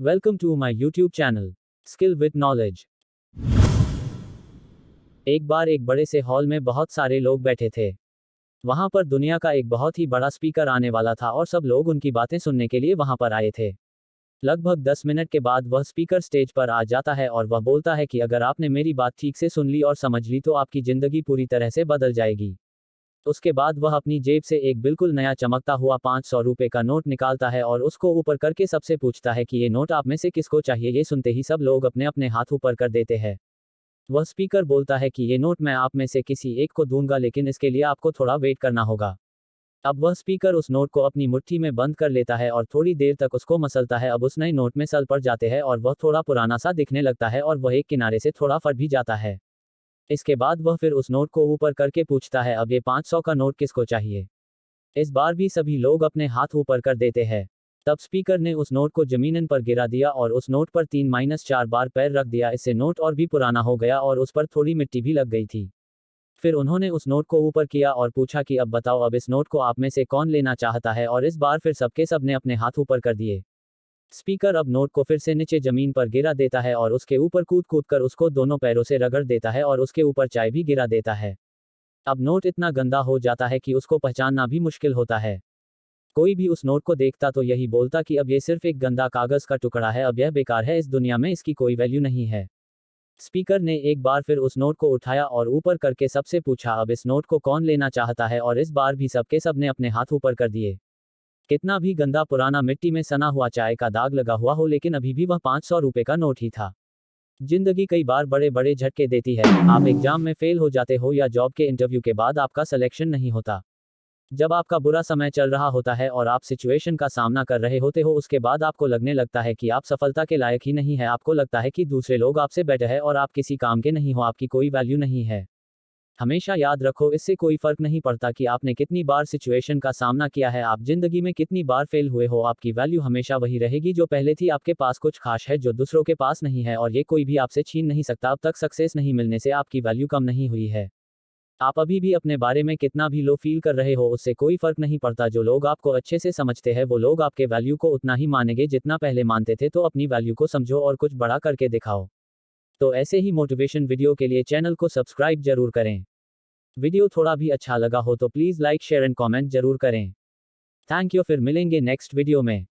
Welcome to my YouTube channel, Skill with Knowledge। एक बार एक बड़े से हॉल में बहुत सारे लोग बैठे थे। वहां पर दुनिया का एक बहुत ही बड़ा स्पीकर आने वाला था और सब लोग उनकी बातें सुनने के लिए वहां पर आए थे। लगभग 10 मिनट के बाद वह स्पीकर स्टेज पर आ जाता है और वह बोलता है कि अगर आपने मेरी बात ठीक से सुन ली और समझ ली तो आपकी जिंदगी पूरी तरह से बदल जाएगी। उसके बाद वह अपनी जेब से एक बिल्कुल नया चमकता हुआ 500 रुपए का नोट निकालता है और उसको ऊपर करके सबसे पूछता है कि ये नोट आप में से किसको चाहिए। ये सुनते ही सब लोग अपने अपने हाथ ऊपर कर देते हैं। वह स्पीकर बोलता है कि ये नोट मैं आप में से किसी एक को दूंगा, लेकिन इसके लिए आपको थोड़ा वेट करना होगा। अब वह स्पीकर उस नोट को अपनी मुट्ठी में बंद कर लेता है और थोड़ी देर तक उसको मसलता है। अब उस नए नोट में सल पड़ जाते हैं और वह थोड़ा पुराना सा दिखने लगता है और वह एक किनारे से थोड़ा फट भी जाता है। इसके बाद वह फिर उस नोट को ऊपर करके पूछता है, अब ये 500 का नोट किसको चाहिए। इस बार भी सभी लोग अपने हाथ ऊपर कर देते हैं। तब स्पीकर ने उस नोट को जमीन पर गिरा दिया और उस नोट पर 3-4 बार पैर रख दिया। इससे नोट और भी पुराना हो गया और उस पर थोड़ी मिट्टी भी लग गई थी। फिर उन्होंने उस नोट को ऊपर किया और पूछा कि अब बताओ, अब इस नोट को आप में से कौन लेना चाहता है। और इस बार फिर सबके सब ने अपने हाथ ऊपर कर दिए। स्पीकर अब नोट को फिर से नीचे जमीन पर गिरा देता है और उसके ऊपर कूद कूद कर उसको दोनों पैरों से रगड़ देता है और उसके ऊपर चाय भी गिरा देता है। अब नोट इतना गंदा हो जाता है कि उसको पहचानना भी मुश्किल होता है। कोई भी उस नोट को देखता तो यही बोलता कि अब ये सिर्फ एक गंदा कागज का टुकड़ा है, अब यह बेकार है, इस दुनिया में इसकी कोई वैल्यू नहीं है। स्पीकर ने एक बार फिर उस नोट को उठाया और ऊपर करके सबसे पूछा, अब इस नोट को कौन लेना चाहता है। और इस बार भी सबके सब ने अपने हाथ ऊपर कर दिए। कितना भी गंदा पुराना मिट्टी में सना हुआ चाय का दाग लगा हुआ हो, लेकिन अभी भी वह 500 रुपए का नोट ही था। जिंदगी कई बार बड़े बड़े झटके देती है। आप एग्जाम में फेल हो जाते हो या जॉब के इंटरव्यू के बाद आपका सिलेक्शन नहीं होता। जब आपका बुरा समय चल रहा होता है और आप सिचुएशन का सामना कर रहे होते हो, उसके बाद आपको लगने लगता है कि आप सफलता के लायक ही नहीं है। आपको लगता है कि दूसरे लोग आपसे बेटर है और आप किसी काम के नहीं हो, आपकी कोई वैल्यू नहीं है। हमेशा याद रखो, इससे कोई फर्क नहीं पड़ता कि आपने कितनी बार सिचुएशन का सामना किया है, आप जिंदगी में कितनी बार फेल हुए हो, आपकी वैल्यू हमेशा वही रहेगी जो पहले थी। आपके पास कुछ खास है जो दूसरों के पास नहीं है और ये कोई भी आपसे छीन नहीं सकता। अब तक सक्सेस नहीं मिलने से आपकी वैल्यू कम नहीं हुई है। आप अभी भी अपने बारे में कितना भी लो फील कर रहे हो, उससे कोई फर्क नहीं पड़ता। जो लोग आपको अच्छे से समझते हैं वो लोग आपके वैल्यू को उतना ही मानेंगे जितना पहले मानते थे। तो अपनी वैल्यू को समझो और कुछ बड़ा करके दिखाओ। तो ऐसे ही मोटिवेशन वीडियो के लिए चैनल को सब्सक्राइब जरूर करें। वीडियो थोड़ा भी अच्छा लगा हो तो please like share and comment जरूर करें। थैंक यू, फिर मिलेंगे नेक्स्ट वीडियो में।